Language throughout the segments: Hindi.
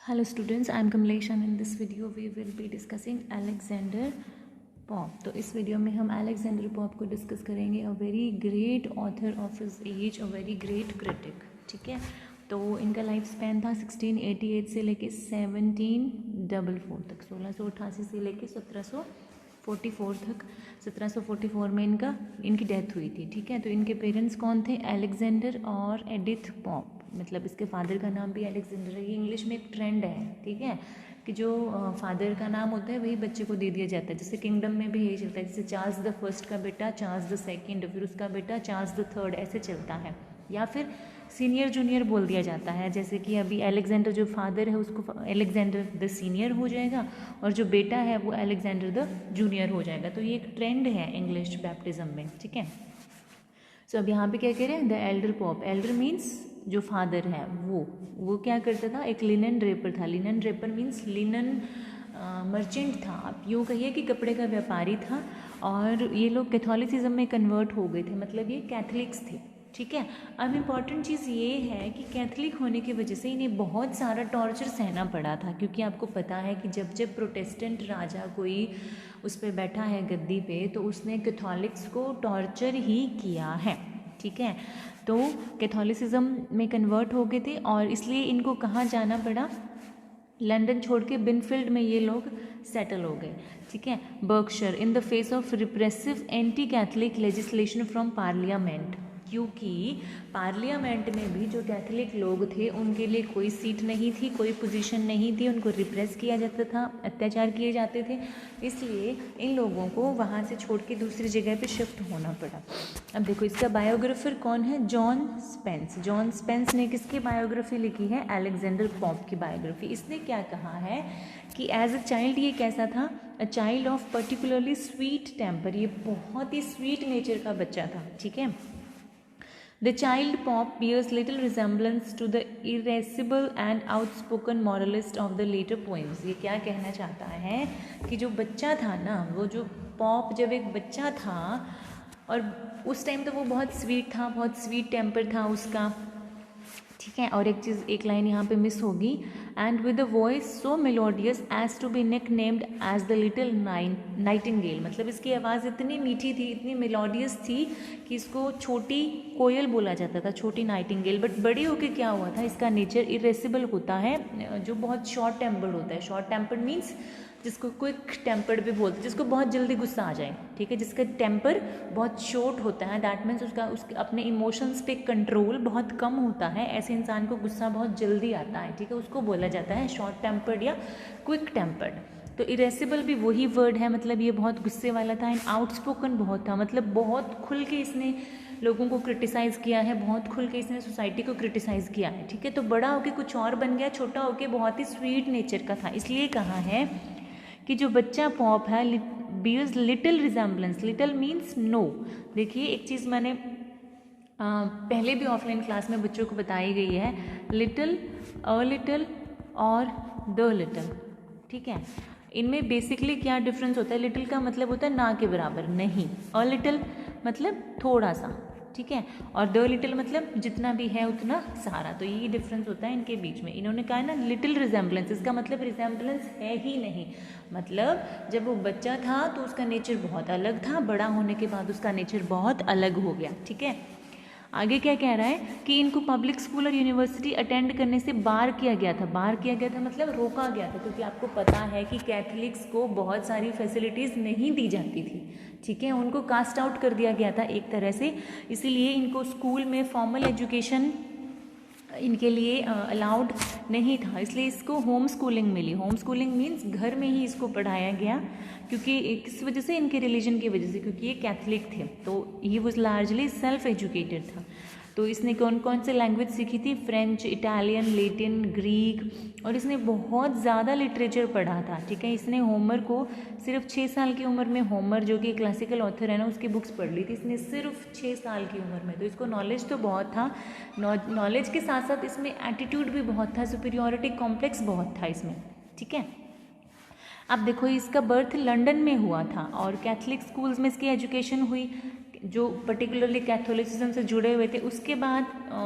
Hello students, I am Kamlesh and in this video we will be discussing Alexander Pope. तो इस वीडियो में हम अलेक्जेंडर पॉप को डिस्कस करेंगे. A very great author of his age, a very great critic. ठीक है, तो इनका लाइफ स्पैन था 1688 से लेके 1744 तक, 1688 से लेके 1744 तक. 1744 में इनकी डेथ हुई थी. ठीक है, तो इनके पेरेंट्स कौन थे? अलेक्जेंडर और एडिथ पॉप. मतलब इसके फादर का नाम भी अलेक्जेंडर है. ये इंग्लिश में एक ट्रेंड है, ठीक है, कि जो फादर का नाम होता है वही बच्चे को दे दिया जाता है. जैसे किंगडम में भी यही चलता है, जैसे चार्ल्स द फर्स्ट का बेटा चार्ल्स द सेकंड, फिर उसका बेटा चार्ल्स द थर्ड, ऐसे चलता है. या फिर सीनियर जूनियर बोल दिया जाता है. जैसे कि अभी अलेक्जेंडर जो फादर है उसको अलेक्जेंडर द सीनियर हो जाएगा और जो बेटा है वो अलेक्जेंडर द जूनियर हो जाएगा. तो ये एक ट्रेंड है इंग्लिश बैप्टिज्म में. ठीक है, सो अब यहाँ पे क्या कह रहे हैं? The Elder pop. Elder means जो फादर है वो क्या करता था? एक लिनन ड्रेपर था. Linen Draper means linen merchant था. आप यूँ कहिए कि कपड़े का व्यापारी था. और ये लोग कैथोलिसिज्म में कन्वर्ट हो गए थे, मतलब ये कैथलिक्स थे. ठीक है, अब इम्पॉर्टेंट चीज़ ये है कि कैथलिक होने की वजह से इन्हें बहुत सारा टॉर्चर सहना पड़ा था. क्योंकि आपको पता है कि जब जब प्रोटेस्टेंट राजा कोई उस पर बैठा है गद्दी पे, तो उसने कैथोलिक्स को टॉर्चर ही किया है. ठीक है, तो कैथोलिसिज्म में कन्वर्ट हो गए थे और इसलिए इनको कहाँ जाना पड़ा? लंदन छोड़ के बिनफील्ड में ये लोग सेटल हो गए. ठीक है, Berkshire, in the face of repressive anti Catholic legislation from parliament. क्योंकि पार्लियामेंट में भी जो कैथलिक लोग थे उनके लिए कोई सीट नहीं थी, कोई पोजीशन नहीं थी, उनको रिप्रेस किया जाता था, अत्याचार किए जाते थे. इसलिए इन लोगों को वहाँ से छोड़ के दूसरी जगह पे शिफ्ट होना पड़ा. अब देखो इसका बायोग्राफर कौन है? John Spence. जॉन स्पेंस ने किसकी बायोग्राफी लिखी है? अलेक्जेंडर पॉप की बायोग्राफी. इसने क्या कहा है कि एज अ चाइल्ड ये कैसा था? A child of particularly sweet temper. ये बहुत ही स्वीट नेचर का बच्चा था. ठीक है, The child Pop bears little resemblance to the irascible and outspoken moralist of the later poems. ये क्या कहना चाहता है कि जो बच्चा था ना, वो जो पॉप जब एक बच्चा था और उस टाइम तो वो बहुत स्वीट था, बहुत स्वीट टेम्पर था उसका. ठीक है, और एक लाइन यहाँ पे मिस होगी. And with a voice so melodious as to be nicknamed as the little nightingale. मतलब इसकी आवाज़ इतनी मीठी थी, इतनी मेलोडियस थी कि इसको छोटी कोयल बोला जाता था, छोटी नाइटिंगेल. बट बड़ी होके क्या हुआ था? इसका नेचर इरेसिबल होता है, जो बहुत शॉर्ट टेम्पर्ड होता है. शॉर्ट टेम्पर्ड मीन्स जिसको क्विक टेम्पर्ड भी बोलते हैं, जिसको बहुत जल्दी गुस्सा आ जाए. ठीक है, जिसका टेम्पर बहुत शॉर्ट होता है, दैट मीन्स उसके अपने इमोशंस पे कंट्रोल बहुत कम होता है. ऐसे इंसान को गुस्सा बहुत जल्दी आता है. ठीक है, उसको बोला जाता है शॉर्ट टेम्पर्ड या क्विक टेम्पर्ड. तो इरेसिबल भी वही वर्ड है, मतलब ये बहुत गुस्से वाला था. एंड आउटस्पोकन बहुत था, मतलब बहुत खुल के इसने लोगों को क्रिटिसाइज़ किया है, बहुत खुल के इसने सोसाइटी को क्रिटिसाइज़ किया है. ठीक है, तो बड़ा होके कुछ और बन गया, छोटा होके बहुत ही स्वीट नेचर का था. इसलिए कहा है कि जो बच्चा पॉप है bears little resemblance. Little means no. देखिए एक चीज़ मैंने पहले भी ऑफलाइन क्लास में बच्चों को बताई गई है, लिटिल, अ लिटिल और द लिटिल. ठीक है, इनमें बेसिकली क्या डिफरेंस होता है? लिटिल का मतलब होता है ना के बराबर, नहीं. अ लिटिल मतलब थोड़ा सा. ठीक है, और द लिटिल मतलब जितना भी है उतना सारा. तो ये डिफरेंस होता है इनके बीच में. इन्होंने कहा ना लिटिल रिजेम्बलेंस, इसका मतलब रिजेम्बलेंस है ही नहीं. मतलब जब वो बच्चा था तो उसका नेचर बहुत अलग था, बड़ा होने के बाद उसका नेचर बहुत अलग हो गया. ठीक है, आगे क्या कह रहा है कि इनको पब्लिक स्कूल और यूनिवर्सिटी अटेंड करने से बार किया गया था. बार किया गया था मतलब रोका गया था, क्योंकि आपको पता है कि कैथलिक्स को बहुत सारी फैसिलिटीज़ नहीं दी जाती थी. ठीक है, उनको कास्ट आउट कर दिया गया था एक तरह से. इसीलिए इनको स्कूल में फॉर्मल एजुकेशन इनके लिए अलाउड नहीं था. इसलिए इसको होम स्कूलिंग मिली. होम स्कूलिंग मीन्स घर में ही इसको पढ़ाया गया. क्योंकि किस वजह से? इनके रिलीजन की वजह से, क्योंकि ये कैथलिक थे. तो he was largely self educated था. तो इसने कौन कौन से लैंग्वेज सीखी थी? French, Italian, Latin, Greek. और इसने बहुत ज़्यादा लिटरेचर पढ़ा था. ठीक है, इसने होमर को सिर्फ 6 साल की उम्र में, होमर जो कि क्लासिकल ऑथर है ना, उसकी बुक्स पढ़ ली थी इसने सिर्फ 6 साल की उम्र में. तो इसको नॉलेज तो बहुत था. नॉलेज के साथ साथ इसमें एटीट्यूड भी बहुत था, सुपीरियॉरिटी कॉम्प्लेक्स बहुत था इसमें. ठीक है, अब देखो इसका बर्थ लंदन में हुआ था और कैथलिक स्कूल्स में इसकी एजुकेशन हुई. जो पर्टिकुलरली कैथोलिसिज्म से जुड़े हुए थे, उसके बाद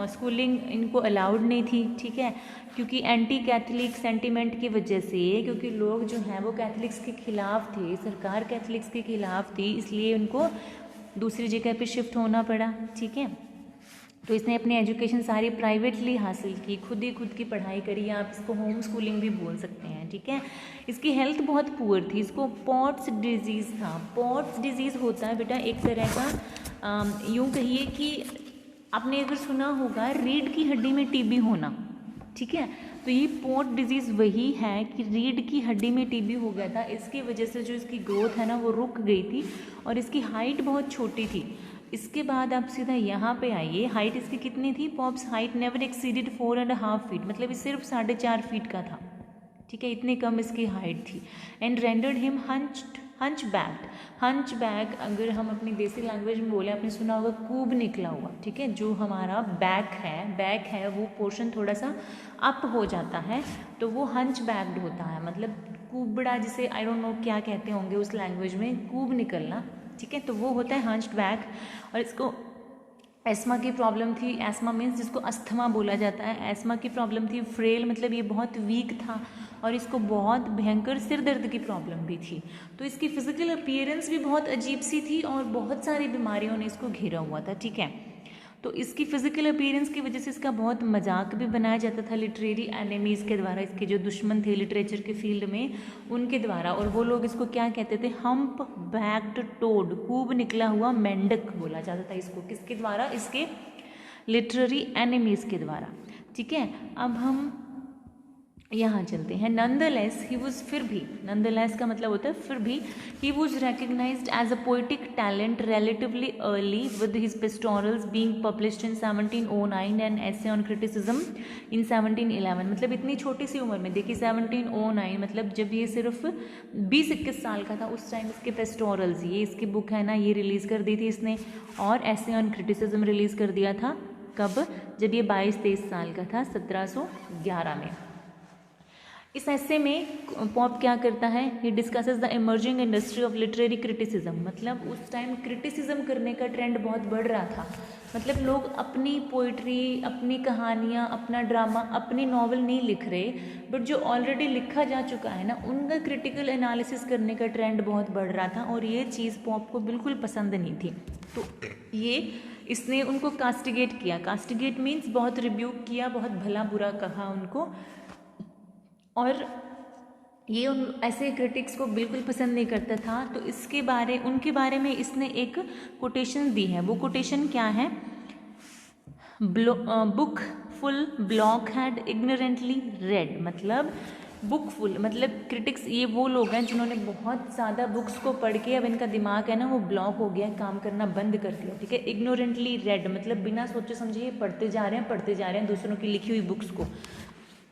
स्कूलिंग इनको अलाउड नहीं थी, ठीक है, क्योंकि एंटी कैथोलिक सेंटीमेंट की वजह से, क्योंकि लोग जो हैं वो कैथलिक्स के खिलाफ थे, सरकार कैथलिक्स के खिलाफ थी, इसलिए उनको दूसरी जगह पे शिफ्ट होना पड़ा, ठीक है। तो इसने अपनी एजुकेशन सारी प्राइवेटली हासिल की, खुद की पढ़ाई करी, आप इसको होम स्कूलिंग भी बोल सकते हैं, ठीक है। इसकी हेल्थ बहुत पुअर थी, इसको पॉट्स डिजीज़ था। पॉट्स डिजीज़ होता है बेटा एक तरह का, यूँ कहिए कि आपने अगर सुना होगा रीढ़ की हड्डी में टीबी होना, ठीक है, तो ये पॉट डिजीज़ वही है कि रीढ़ की हड्डी में टीबी हो गया था, इसकी वजह से जो इसकी ग्रोथ है ना वो रुक गई थी और इसकी हाइट बहुत छोटी थी। इसके बाद आप सीधा यहाँ पे आइए, हाइट इसकी कितनी थी, pops height never exceeded 4.5 feet, मतलब ये सिर्फ 4.5 फीट का था, ठीक है, इतनी कम इसकी हाइट थी। And rendered him hunch back अगर हम अपनी देसी लैंग्वेज में बोले, आपने सुना होगा कूब निकला हुआ, ठीक है, जो हमारा बैक है वो पोर्शन थोड़ा सा अप हो जाता है तो वो हंच बैक्ड होता है, मतलब कूबड़ा, जिसे आई डोंट नो क्या कहते होंगे उस लैंग्वेज में, कूब निकलना, ठीक है, तो वो होता है हंच्ड बैक। और इसको एस्मा की प्रॉब्लम थी, एस्मा मीन्स जिसको अस्थमा बोला जाता है, एस्मा की प्रॉब्लम थी। फ्रेल मतलब ये बहुत वीक था और इसको बहुत भयंकर सिर दर्द की प्रॉब्लम भी थी। तो इसकी फिजिकल अपीयरेंस भी बहुत अजीब सी थी और बहुत सारी बीमारियों ने इसको घेरा हुआ था, ठीक है। तो इसकी फिजिकल अपीयरेंस की वजह से इसका बहुत मजाक भी बनाया जाता था लिटरेरी एनिमीज़ के द्वारा, इसके जो दुश्मन थे लिटरेचर के फील्ड में उनके द्वारा, और वो लोग इसको क्या कहते थे, हम्प बैक्ड टोड, कूब निकला हुआ मेंढक बोला जाता था इसको, किसके द्वारा, इसके लिटरेरी एनिमीज़ के द्वारा, ठीक है। अब हम यहाँ चलते हैं। नंदलेस ही वॉज, फिर भी, नंदलेस का मतलब होता है फिर भी, he was recognised as a poetic talent relatively early with his pastorals being published in 1709 and essay on criticism in 1711, मतलब इतनी छोटी सी उम्र में, देखिए 1709 मतलब जब ये सिर्फ 20-21 साल का था उस टाइम इसके पेस्टोरल्स, ये इसकी बुक है ना, ये रिलीज़ कर दी थी इसने, और एसे ऑन क्रिटिसिज्म रिलीज़ कर दिया था कब, जब ये 22-23 साल का था, 1711 में। इस ऐसे में पॉप क्या करता है, he discusses the emerging industry of literary criticism, मतलब उस टाइम क्रिटिसिज्म करने का ट्रेंड बहुत बढ़ रहा था, मतलब लोग अपनी पोइट्री, अपनी कहानियाँ, अपना ड्रामा, अपनी नॉवल नहीं लिख रहे, बट जो ऑलरेडी लिखा जा चुका है ना उनका क्रिटिकल एनालिसिस करने का ट्रेंड बहुत बढ़ रहा था और ये चीज़ पॉप को बिल्कुल पसंद नहीं थी। तो ये इसने उनको कास्टिगेट किया, कास्टिगेट मीन्स बहुत रिब्यूक किया, बहुत भला बुरा कहा उनको, और ये उन ऐसे क्रिटिक्स को बिल्कुल पसंद नहीं करता था। तो उनके बारे में इसने एक कोटेशन दी है, वो कोटेशन क्या है, book full block had ignorantly red, मतलब बुक फुल मतलब क्रिटिक्स ये वो लोग हैं जिन्होंने बहुत ज़्यादा बुक्स को पढ़ के अब इनका दिमाग है ना वो ब्लॉक हो गया, काम करना बंद कर दिया, ठीक है। इग्नोरेंटली रेड मतलब बिना सोचे समझे पढ़ते जा रहे हैं दूसरों की लिखी हुई बुक्स को।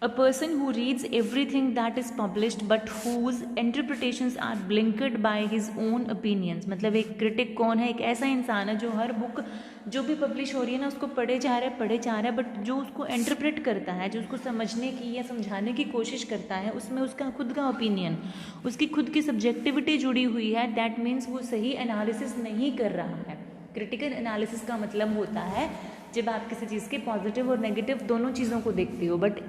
A person who reads everything that is published but whose interpretations are blinkered by his own opinions, मतलब एक क्रिटिक कौन है, एक ऐसा इंसान है जो हर बुक जो भी पब्लिश हो रही है ना उसको पढ़े जा रहा है बट जो उसको इंटरप्रेट करता है, जो उसको समझने की या समझाने की कोशिश करता है, उसमें उसका खुद का ओपिनियन, उसकी खुद की सब्जेक्टिविटी जुड़ी हुई है, दैट मीन्स वो सही एनालिसिस नहीं कर रहा है। क्रिटिकल एनालिसिस का मतलब होता है जब आप किसी चीज़ के पॉजिटिव और नेगेटिव दोनों चीज़ों को देखते हो, बट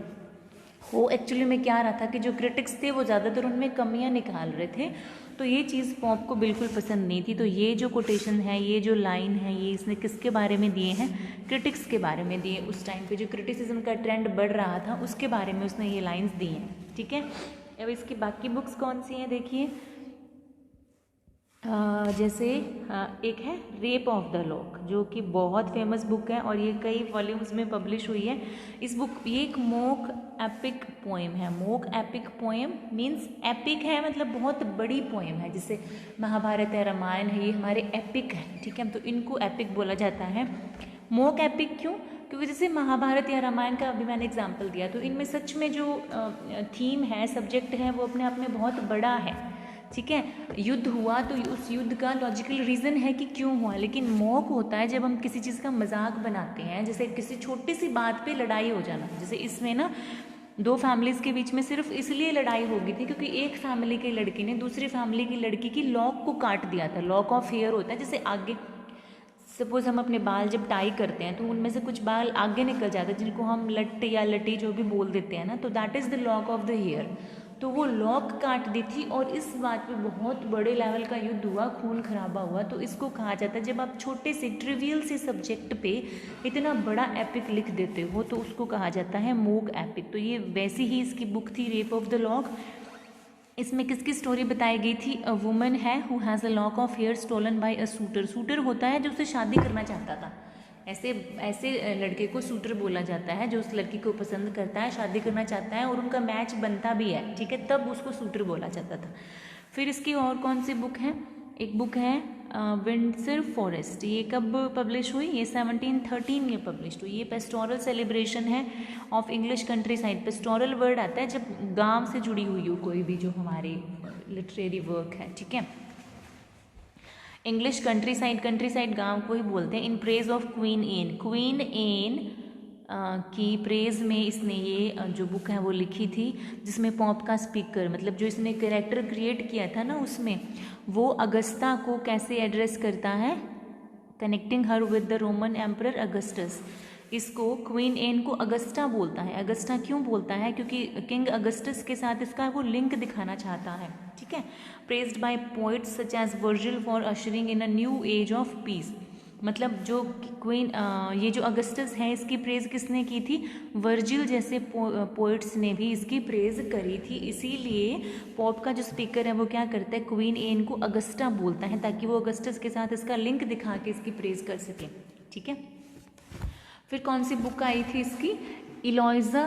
वो एक्चुअली में क्या रहा था कि जो क्रिटिक्स थे वो ज़्यादातर उनमें कमियां निकाल रहे थे, तो ये चीज़ पॉप को बिल्कुल पसंद नहीं थी। तो ये जो कोटेशन है, ये जो लाइन है, ये इसने किसके बारे में दिए हैं, क्रिटिक्स के बारे में दिए, उस टाइम पे जो क्रिटिसिज्म का ट्रेंड बढ़ रहा था उसके बारे में उसने ये लाइन्स दी हैं, ठीक है। अब इसकी बाकी बुक्स कौन सी हैं देखिए, जैसे एक है रेप ऑफ द लॉक जो कि बहुत फेमस बुक है और ये कई वॉल्यूम्स में पब्लिश हुई है। इस बुक ये एक मोक एपिक पोएम है। Mock epic poem means epic है मतलब बहुत बड़ी पोएम है, जैसे महाभारत है, रामायण है, ये हमारे एपिक है, ठीक है, तो इनको एपिक बोला जाता है। मोक एपिक क्यों, क्योंकि जैसे महाभारत या रामायण का अभी मैंने एग्जाम्पल दिया, तो इनमें सच में जो थीम है, सब्जेक्ट है, वो अपने आप में बहुत बड़ा है, ठीक है। युद्ध हुआ तो उस युद्ध का लॉजिकल रीज़न है कि क्यों हुआ, लेकिन मॉक होता है जब हम किसी चीज़ का मजाक बनाते हैं, जैसे किसी छोटी सी बात पे लड़ाई हो जाना, जैसे इसमें ना दो फैमिलीज़ के बीच में सिर्फ इसलिए लड़ाई हो गई थी क्योंकि एक फैमिली के लड़की ने दूसरी फैमिली की लड़की की लॉक को काट दिया था। लॉक ऑफ हेयर होता है, जैसे आगे सपोज़ हम अपने बाल जब टाई करते हैं तो उनमें से कुछ बाल आगे निकल जाते हैं जिनको हम लट या लटी जो भी बोल देते हैं ना, तो that is the lock of the hair. तो वो लॉक काट दी थी और इस बात पे बहुत बड़े लेवल का युद्ध हुआ, खून खराबा हुआ। तो इसको कहा जाता है, जब आप छोटे से ट्रिवियल से सब्जेक्ट पे इतना बड़ा एपिक लिख देते हो तो उसको कहा जाता है मोग एपिक। तो ये वैसी ही इसकी बुक थी, रेप ऑफ द लॉक। इसमें किसकी स्टोरी बताई गई थी? अ वुमन है who has a lock of hair stolen by a suitor. Suitor होता है जो उससे शादी करना चाहता था। ऐसे ऐसे लड़के को सूटर बोला जाता है जो उस लड़की को पसंद करता है, शादी करना चाहता है और उनका मैच बनता भी है, ठीक है, तब उसको सूटर बोला जाता था। फिर इसकी और कौन सी बुक है? एक बुक है विंडसर फॉरेस्ट। ये कब पब्लिश हुई? ये 1713 में पब्लिश हुई। ये पेस्टोरल सेलिब्रेशन है of English country side. Pastoral word आता है जब गांव से जुड़ी हुई हो कोई भी जो हमारी लिटरेरी वर्क है, ठीक है। इंग्लिश कंट्री साइड गांव को ही बोलते हैं। In praise of Queen Anne. Queen Anne की प्रेज में इसने ये जो बुक है वो लिखी थी, जिसमें पॉप का स्पीकर, मतलब जो इसने कैरेक्टर क्रिएट किया था ना, उसमें वो अगस्ता को कैसे एड्रेस करता है? Connecting her with the Roman emperor Augustus. इसको क्वीन एन को अगस्टा बोलता है। अगस्टा क्यों बोलता है? क्योंकि किंग अगस्टस के साथ इसका वो लिंक दिखाना चाहता है, ठीक है। Praised by poets such as Virgil for ushering in a new age of peace. मतलब जो क्वीन ये जो अगस्टस है इसकी प्रेज किसने की थी? वर्जिल जैसे पोइट्स ने भी इसकी प्रेज करी थी। इसीलिए पॉप का जो स्पीकर है वो क्या करता है? क्वीन एन को अगस्टा बोलता है ताकि वो अगस्टस के साथ इसका लिंक दिखा के इसकी प्रेज कर सके, ठीक है। फिर कौन सी बुक आई थी इसकी? इलोइजा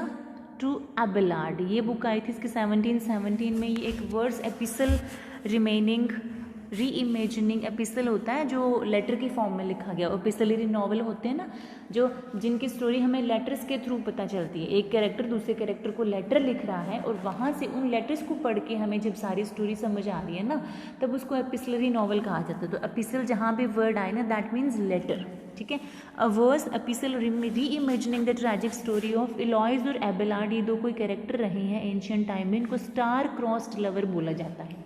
टू एबेलार्ड। ये बुक आई थी इसकी 1717 में। ये एक वर्ड्स एपिसल रिमेनिंग री इमेजिनिंग एपिसल होता है जो लेटर की फॉर्म में लिखा गया। एपिसलरी नॉवल होते हैं ना, जो जिनकी स्टोरी हमें लेटर्स के थ्रू पता चलती है। एक कैरेक्टर दूसरे कैरेक्टर को लेटर लिख रहा है और वहाँ से उन लेटर्स को पढ़ के हमें जब सारी स्टोरी समझ आ रही है ना, तब उसको एपिसलरी नॉवल कहा जाता है। तो एपिसल जहाँ भी वर्ड आए ना, दैट मीन्स लेटर, ठीक है। A verse epistle reimagining the tragic story of Heloise और एबेलार्ड। ये दो कोई कैरेक्टर रहे हैं एंशियंट टाइम में। इनको स्टार क्रॉस्ड लवर बोला जाता है।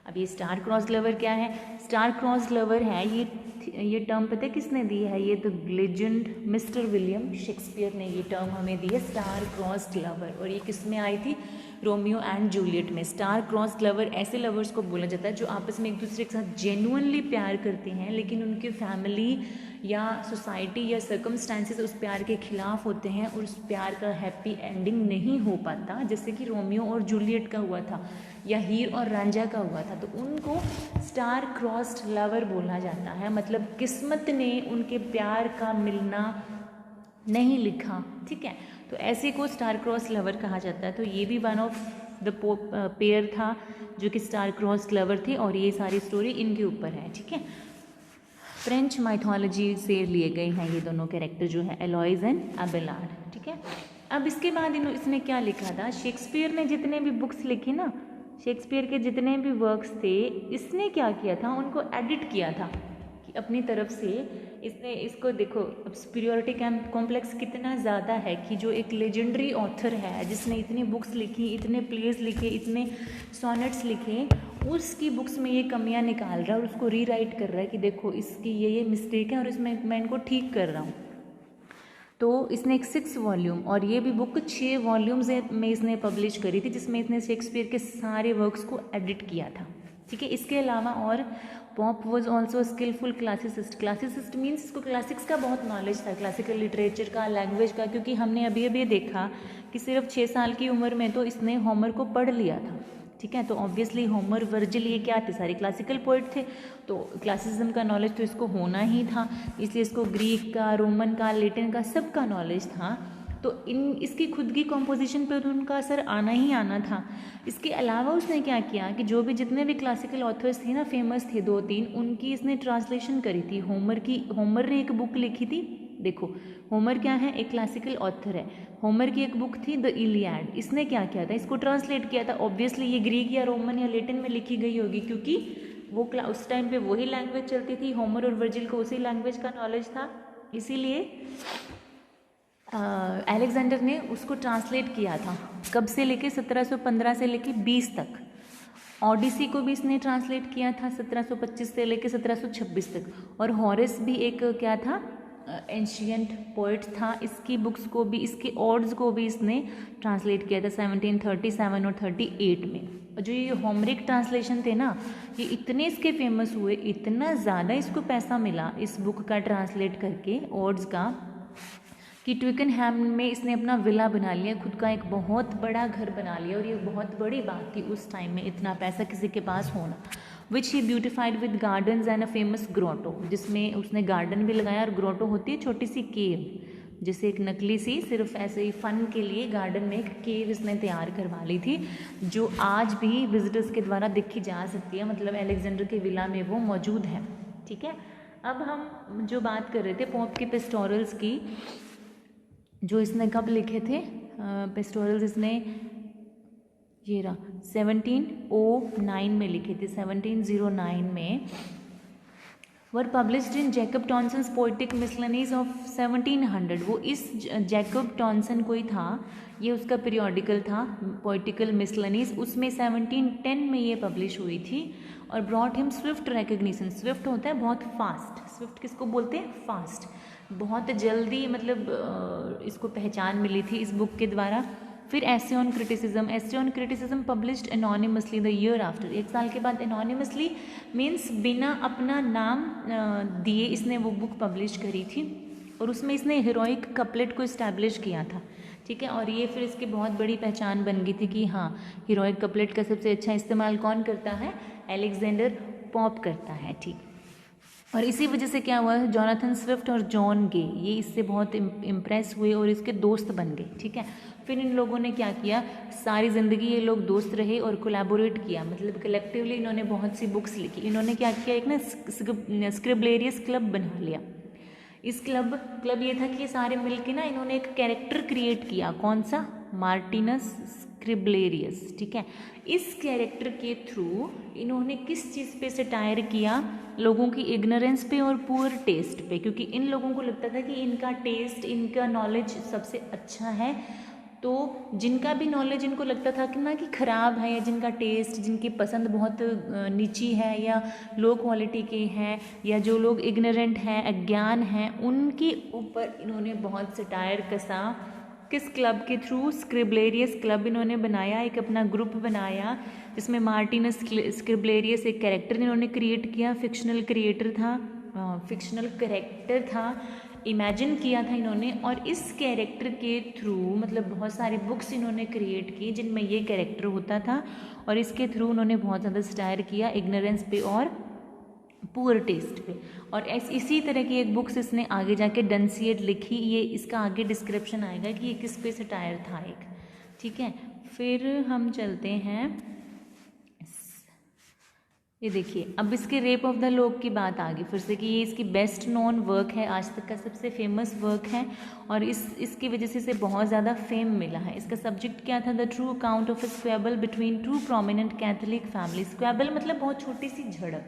अब ये स्टार क्रॉस्ड लवर क्या है? स्टार क्रॉस्ड लवर है ये टर्म पता है किसने दी है? ये the legend mister William Shakespeare ने ये टर्म हमें दी है, स्टार क्रॉस्ड लवर। और ये किस में आई थी? रोमियो एंड जूलियट में। स्टार क्रॉस्ड लवर ऐसे लवर्स को बोला जाता है जो आपस में एक दूसरे के साथ जेन्युइनली प्यार करते हैं, लेकिन उनकी फैमिली या सोसाइटी या सर्कमस्टांसेस उस प्यार के खिलाफ होते हैं और उस प्यार का हैप्पी एंडिंग नहीं हो पाता, जैसे कि रोमियो और जूलियट का हुआ था या हीर और रांझा का हुआ था। तो उनको स्टार क्रॉस्ड लवर बोला जाता है, मतलब किस्मत ने उनके प्यार का मिलना नहीं लिखा, ठीक है। तो ऐसे को स्टार क्रॉस लवर कहा जाता है। तो ये भी वन ऑफ द पेयर था जो कि स्टार क्रॉस लवर थे और ये सारी स्टोरी इनके ऊपर है, ठीक है। फ्रेंच माइथोलॉजी से लिए गए हैं ये दोनों कैरेक्टर जो है एलॉइज एंड एबेलार्ड, ठीक है। अब इसके बाद इसने क्या लिखा था? शेक्सपियर ने जितने भी बुक्स लिखी ना, शेक्सपियर के जितने भी वर्क्स थे, इसने क्या किया था? उनको एडिट किया था कि अपनी तरफ से इसने इसको देखो। अब सुपीरियरिटी कॉम्प्लेक्स कितना ज़्यादा है कि जो एक लेजेंडरी ऑथर है जिसने इतनी बुक्स लिखी, इतने प्लेस लिखे, इतने सोनेट्स लिखे, उसकी बुक्स में ये कमियां निकाल रहा है और उसको रीराइट कर रहा है कि देखो इसकी ये मिस्टेक है और इसमें मैं इनको ठीक कर रहा हूँ। तो इसने एक 6 वॉल्यूम और ये भी बुक 6 वॉल्यूम्स में इसने पब्लिश करी थी, जिसमें इसने शेक्सपियर के सारे वर्क्स को एडिट किया था, ठीक है। इसके अलावा और Pope was also skilful classicist. Classicist means इसको क्लासिक्स का बहुत नॉलेज था, क्लासिकल लिटरेचर का, लैंग्वेज का, क्योंकि हमने अभी अभी देखा कि सिर्फ 6 साल की उम्र में तो इसने होमर को पढ़ लिया था, ठीक है। तो ऑब्वियसली होमर, वर्जिल, ये क्या थे? सारे क्लासिकल पोइट थे। तो क्लासिज्म का नॉलेज तो इसको होना ही था, इसलिए इसको ग्रीक का, रोमन का, लैटिन का सब का नॉलेज था। तो इसकी खुद की कॉम्पोजिशन पर उनका असर आना ही आना था। इसके अलावा उसने क्या किया कि जो भी जितने भी क्लासिकल ऑथर्स थे ना, फेमस थे 2-3, उनकी इसने ट्रांसलेशन करी थी। होमर ने एक बुक लिखी थी। देखो होमर क्या है? एक क्लासिकल ऑथर है। होमर की एक बुक थी द इलियाड। इसने क्या किया था? इसको ट्रांसलेट किया था। ऑब्वियसली ये ग्रीक या रोमन या लैटिन में लिखी गई होगी, क्योंकि वो उस टाइम पे वही लैंग्वेज चलती थी। होमर और वर्जिल को उसी लैंग्वेज का नॉलेज था, इसीलिए अलेक्जेंडर ने उसको ट्रांसलेट किया था। कब से लेके 1715 से लेके 20 तक। ओडिसी को भी इसने ट्रांसलेट किया था 1725 से लेकर 1726 तक। और हॉरेस भी एक क्या था, एंशियंट पोइट था। इसकी बुक्स को भी, इसके ऑड्स को भी इसने ट्रांसलेट किया था 1737 और 38 में। जो ये होमरिक ट्रांसलेशन थे ना, ये इतने इसके फेमस हुए, इतना ज़्यादा इसको पैसा मिला इस बुक का ट्रांसलेट करके, ऑड्स का, कि ट्विकनहैम में इसने अपना विला बना लिया, खुद का एक बहुत बड़ा घर बना लिया। और ये बहुत बड़ी बात थी उस टाइम में, इतना पैसा किसी के पास होना। Which he beautified with gardens and a famous grotto, जिसमें उसने गार्डन भी लगाया। और ग्रोटो होती है छोटी सी केव, जैसे एक नकली सी, सिर्फ ऐसे ही फन के लिए गार्डन में एक केव इसने तैयार करवा ली थी, जो आज भी विजिटर्स के द्वारा देखी जा सकती है। मतलब अलेक्जेंडर के विला में वो मौजूद है। ठीक है, अब हम जो बात कर रहे थे पोप के पेस्टोरल्स की, जो इसने कब लिखे थे पेस्टोरल्स, इसने ये रहा 1709 में लिखे थे, 1709 में। Were published in Jacob Tonson's poetic miscellanies of 1700। वो इस जैकब टॉनसन को ही था, ये उसका पीरियोडिकल था पोइटिकल मिसलेनीज, उसमें 1710 में ये पब्लिश हुई थी। और brought him Swift recognition. Swift होता है बहुत फास्ट, स्विफ्ट किसको बोलते हैं, फास्ट, बहुत जल्दी, मतलब इसको पहचान मिली थी इस बुक के द्वारा। फिर एसे on criticism published anonymously the year after. एक साल के बाद एनोनिमसली मीन्स बिना अपना नाम दिए इसने वो बुक पब्लिश करी थी। और उसमें इसने हीरोइक कपलेट को इस्टेब्लिश किया था। ठीक है, और ये फिर इसकी बहुत बड़ी पहचान बन गई थी कि हाँ, हीरोइक कपलेट का सबसे अच्छा इस्तेमाल कौन करता है, अलेक्जेंडर पॉप करता है। ठीक, और इसी वजह से क्या हुआ, जोनाथन स्विफ्ट और जॉन गे ये इससे बहुत इम्प्रेस हुए और इसके दोस्त बन गए। ठीक है, फिर इन लोगों ने क्या किया, सारी ज़िंदगी ये लोग दोस्त रहे और कोलैबोरेट किया, मतलब कलेक्टिवली इन्होंने बहुत सी बुक्स लिखी। इन्होंने क्या किया, एक ना स्क्रिबलेरियस क्लब बना लिया। इस क्लब ये था कि ये सारे मिलके ना इन्होंने एक कैरेक्टर क्रिएट किया। कौन सा, मार्टिनस स्क्रिबलेरियस। ठीक है, इस कैरेक्टर के थ्रू इन्होंने किस चीज़ पे सटायर किया, लोगों की इग्नोरेंस पे और पुअर टेस्ट पे, क्योंकि इन लोगों को लगता था कि इनका टेस्ट, इनका नॉलेज सबसे अच्छा है। तो जिनका भी नॉलेज इनको लगता था कि ना कि ख़राब है, या जिनका टेस्ट, जिनकी पसंद बहुत नीची है या लो क्वालिटी के हैं, या जो लोग इग्नोरेंट हैं, अज्ञान हैं, उनके ऊपर इन्होंने बहुत सटायर कसा। किस क्लब के थ्रू, स्क्रिबलेरियस क्लब इन्होंने बनाया, एक अपना ग्रुप बनाया जिसमें मार्टिनस स्क्रिबलेरियस एक कैरेक्टर इन्होंने क्रिएट किया, फिक्शनल कैरेक्टर था, इमेजिन किया था इन्होंने। और इस कैरेक्टर के थ्रू मतलब बहुत सारी बुक्स इन्होंने क्रिएट की जिनमें ये कैरेक्टर होता था, और इसके थ्रू उन्होंने बहुत ज़्यादा सटायर किया इग्नोरेंस पे और पुअर टेस्ट पे। और इसी तरह की एक बुक्स इसने आगे जाके डंसिएट लिखी, ये इसका आगे डिस्क्रिप्शन आएगा कि ये किस पे सटायर था एक। ठीक है, फिर हम चलते हैं, ये देखिए अब इसके रेप ऑफ द लॉक की बात आ गई फिर से कि ये इसकी बेस्ट नोन वर्क है, आज तक का सबसे फेमस वर्क है, और इसकी वजह से इसे बहुत ज़्यादा फेम मिला है। इसका सब्जेक्ट क्या था, the true account of a squabble between two prominent Catholic family. Squabble मतलब बहुत छोटी सी झड़प,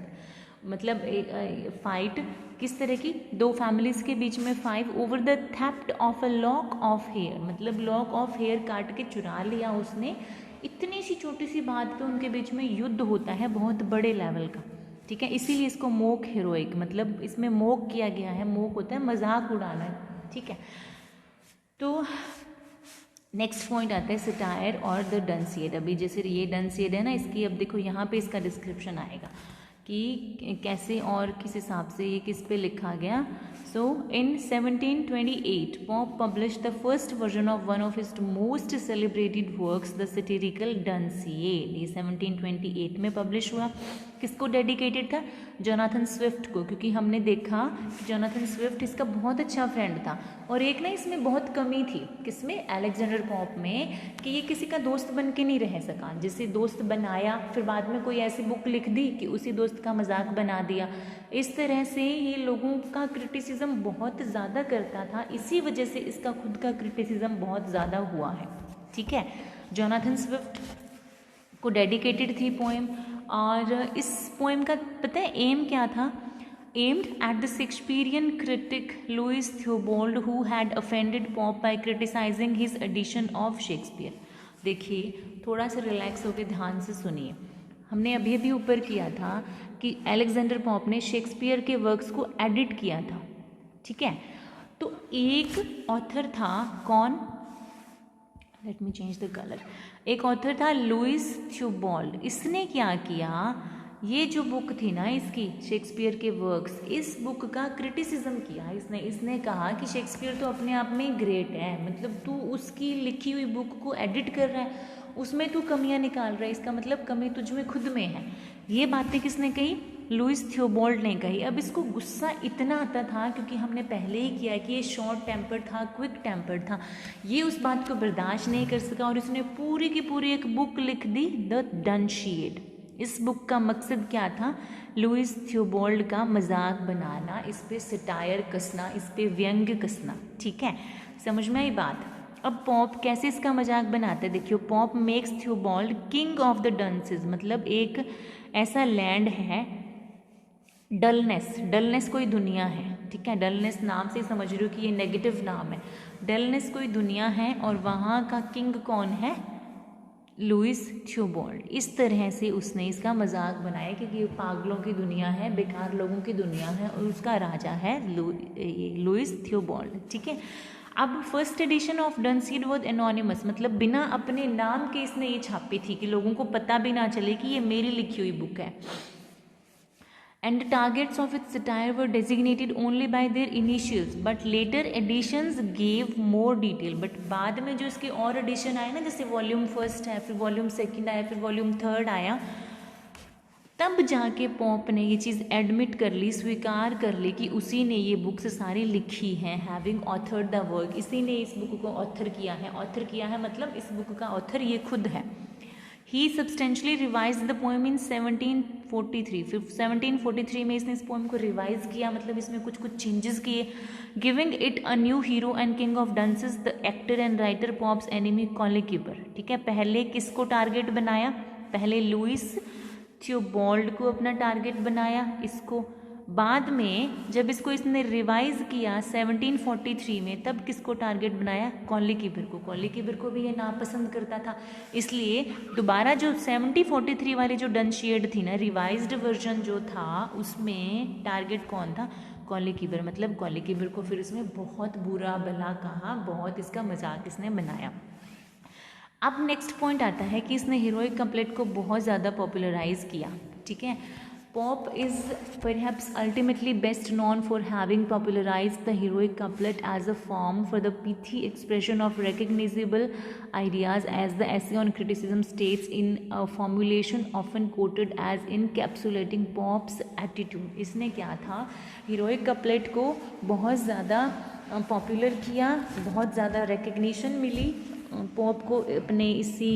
मतलब एक फाइट किस तरह की, दो फैमिलीज़ के बीच में fight over the theft of a lock of hair, मतलब लॉक ऑफ हेयर काट के चुरा लिया उसने। इतनी सी छोटी सी बात पे उनके बीच में युद्ध होता है बहुत बड़े लेवल का। ठीक है, इसीलिए इसको मोक हीरोइक, मतलब इसमें मोक किया गया है। मोक होता है मजाक उड़ाना। ठीक है, तो नेक्स्ट पॉइंट आता है सटायर और द डंसिएट। अभी जैसे ये डंसिएट है ना, इसकी अब देखो यहाँ पे इसका डिस्क्रिप्शन आएगा कि कैसे और किस हिसाब से ये किस पे लिखा गया। So in 1728 Pope publish the first version of one of his most celebrated works the satirical Dunciad. ये 1728 में पब्लिश हुआ। किसको डेडिकेटेड था, जोनाथन स्विफ्ट को, क्योंकि हमने देखा कि जोनाथन स्विफ्ट इसका बहुत अच्छा फ्रेंड था। और एक ना इसमें बहुत कमी थी, किसमें, अलेक्जेंडर पॉप में, कि ये किसी का दोस्त बन के नहीं रह सका। जिसे दोस्त बनाया फिर बाद में कोई ऐसी बुक लिख दी कि उसी दोस्त का मजाक बना दिया। इस तरह से ये लोगों का क्रिटिसिज्म बहुत ज़्यादा करता था, इसी वजह से इसका खुद का क्रिटिसिज्म बहुत ज़्यादा हुआ है। ठीक है, जोनाथन स्विफ्ट को डेडिकेटेड थी पोएम। और इस पोएम का पता है एम क्या था, aimed at the Shakespearean critic Louis Theobald who had offended Pope by criticizing his edition of Shakespeare। देखिए थोड़ा सा रिलैक्स होकर ध्यान से सुनिए। हमने अभी अभी ऊपर किया था कि अलेक्जेंडर पॉप ने शेक्सपियर के वर्क्स को एडिट किया था, ठीक है। तो एक ऑथर था, कौन, let me change the colour, एक ऑथर था लुइस थ्यूबॉल्ड। इसने क्या किया, ये जो बुक थी ना इसकी, शेक्सपियर के वर्क्स, इस बुक का क्रिटिसिज्म किया इसने कहा कि शेक्सपियर तो अपने आप में ग्रेट है, मतलब तू उसकी लिखी हुई बुक को एडिट कर रहा है, उसमें तू कमियां निकाल रहा है, इसका मतलब कमी तुझ में खुद में है। ये बातें किसने कही, लुइस थ्यूबॉल्ड ने कही। अब इसको गुस्सा इतना आता था, क्योंकि हमने पहले ही किया कि ये शॉर्ट टेम्पर था, क्विक टेम्पर था, ये उस बात को बर्दाश्त नहीं कर सका और इसने पूरी की पूरी एक बुक लिख दी, द डनशिएड। इस बुक का मकसद क्या था, लुइस थ्यूबॉल्ड का मजाक बनाना, इस पे सटायर कसना, इस पे व्यंग्य कसना, ठीक है, समझ में आई बात। अब पॉप कैसे इसका मजाक बनाता है, देखियो, Pope makes Theobald king of the Dunces, मतलब एक ऐसा लैंड है, डलनेस कोई दुनिया है, ठीक है, डलनेस नाम से समझ रहे हो कि ये नेगेटिव नाम है, डलनेस कोई दुनिया है और वहाँ का किंग कौन है, लुइस थ्यूबॉल्ड। इस तरह से उसने इसका मजाक बनाया कि ये पागलों की दुनिया है, बेकार लोगों की दुनिया है और उसका राजा है लुइस थ्यूबॉल्ड, ठीक है। अब first edition of Dunciad was anonymous, मतलब बिना अपने नाम के इसने ये छापी थी कि लोगों को पता भी ना चले कि ये मेरी लिखी हुई बुक है। And the targets of its satire were designated only by their initials, but later editions gave more detail. But बाद में जो इसके और एडिशन आए ना, जैसे वॉल्यूम फर्स्ट है, फिर वॉल्यूम सेकंड आया, फिर वॉल्यूम थर्ड आया, तब जाके पॉप ने ये चीज़ एडमिट कर ली, स्वीकार कर ली कि उसी ने ये बुक्स सारी लिखी हैं, हैविंग ऑथर्ड द वर्क, इसी ने इस बुक को ऑथर किया है, मतलब इस बुक का ऑथर ये खुद है। He substantially revised the poem in 1743. फिर 1743 में इसने इस पोएम को रिवाइज किया, मतलब इसमें कुछ चेंजेस किए, giving it a new hero and king of Dunces, the actor and writer Pope's enemy Colley Cibber, ठीक है। पहले किसको टारगेट बनाया, पहले लुइस थ्यूबॉल्ड को अपना टारगेट बनाया इसको, बाद में जब इसको इसने रिवाइज किया 1743 में, तब किसको टारगेट बनाया, कॉलीक्यूपर को भी ये नापसंद करता था, इसलिए दोबारा जो 1743 वाली जो डनशिएड थी ना, रिवाइज्ड वर्जन जो था, उसमें टारगेट कौन था, कॉलीक्यूपर, मतलब कॉलीक्यूपर को फिर इसमें बहुत बुरा भला कहा, बहुत इसका मजाक इसने बनाया। अब नेक्स्ट पॉइंट आता है कि इसने हीरोइक कपलेट को बहुत ज़्यादा पॉपुलराइज किया, ठीक है। Pope is perhaps ultimately best known for having popularized the heroic couplet as a form for the pithy expression of recognizable ideas, as the essay on criticism states, in a formulation often quoted as encapsulating Pope's attitude. इसने क्या था, heroic couplet को बहुत ज़्यादा पॉपुलर किया, बहुत ज़्यादा रिकग्निशन मिली पॉप को अपने इसी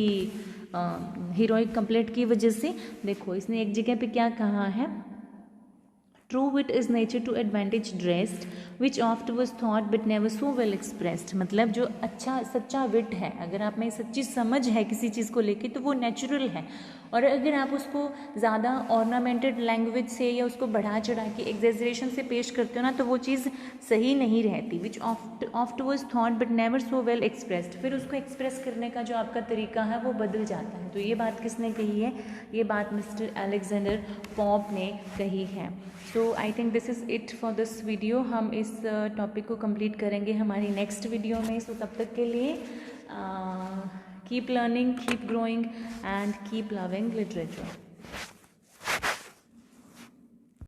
हीरोइक कपलेट की वजह से। देखो इसने एक जगह पे क्या कहा है, true wit is nature to advantage dressed which oft was thought but never so well expressed, मतलब जो अच्छा सच्चा विट है, अगर आप में सच्ची समझ है किसी चीज़ को लेके, तो वो नेचुरल है, और अगर आप उसको ज़्यादा ऑर्नामेंटेड लैंग्वेज से या उसको बढ़ा चढ़ा के एग्जेजरेशन से पेश करते हो ना, तो वो चीज़ सही नहीं रहती। Which oft was thought but never so well expressed, फिर उसको एक्सप्रेस करने का जो आपका तरीका है वो बदल जाता है। तो ये बात किसने कही है, ये बात मिस्टर अलेक्जेंडर पॉप ने कही है। So I think this is it for this video. हम इस टॉपिक को कंप्लीट करेंगे हमारी नेक्स्ट वीडियो में। सो तब तक के लिए keep learning, keep growing and keep loving literature.